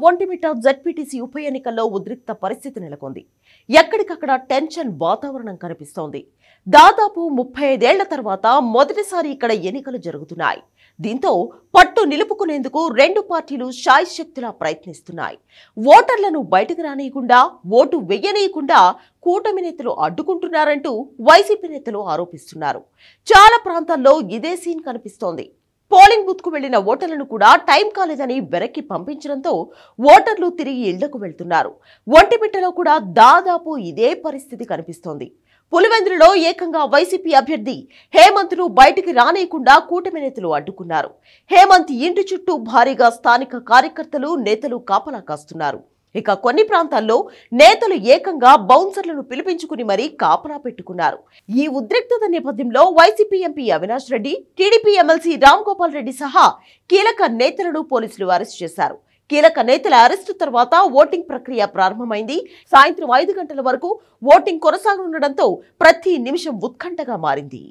Vontimitta ZPTC ఉప ఎన్నికల్లో ఉద్రిక్త పరిస్థితి నెలకొంది. ఎక్కడికక్కడ టెన్షన్ వాతావరణం కనిపిస్తోంది. దాదాపు 35 ఏళ్ల తర్వాత మొదటిసారి ఇక్కడ ఎన్నికలు జరుగుతున్నాయి. దీంతో పట్టు నిలుపుకునేందుకు రెండు పార్టీలు శాయశక్తులా ప్రయత్నిస్తున్నాయి. ఓటర్లను బయటకు రానియకుండా, ఓటు వెయ్యనీయకుండా కూటమి నేతలు అడ్డుకుంటున్నారంటూ వైసీపీ నేతలు ఆరోపిస్తున్నారు. చాలా ప్రాంతాల్లో ఇదే సీన్ కనిపిస్తోంది. పోలింగ్ బూత్ కు వెళ్లిన ఓటర్లను కూడా టైం కాలేదని వెనక్కి పంపించడంతో ఓటర్లు తిరిగి ఇళ్లకు వెళ్తున్నారు. ఒంటిమిట్టలో కూడా దాదాపు ఇదే పరిస్థితి కనిపిస్తోంది. పులివెందులలో ఏకంగా వైసీపీ అభ్యర్థి హేమంత్ను బయటికి రానియకుండా కూటమి నేతలు అడ్డుకున్నారు. హేమంత్ ఇంటి చుట్టూ భారీగా స్థానిక కార్యకర్తలు, నేతలు కాపలా కాస్తున్నారు. ఇక కొన్ని ప్రాంతాల్లో నేతలు ఏకంగా బౌన్సర్లను పిలిపించుకుని మరీ కాపలా పెట్టుకున్నారు. ఈ ఉద్రిక్తత నేపథ్యంలో YCP MP Avinash Reddy, TDP MLC Ram Gopal Reddy సహా కీలక నేతలను పోలీసులు అరెస్ట్ చేశారు. కీలక నేతల అరెస్టు తర్వాత ఓటింగ్ ప్రక్రియ ప్రారంభమైంది. సాయంత్రం 5 గంటల వరకు ఓటింగ్ కొనసాగనుండడంతో ప్రతి నిమిషం ఉత్కంఠగా మారింది.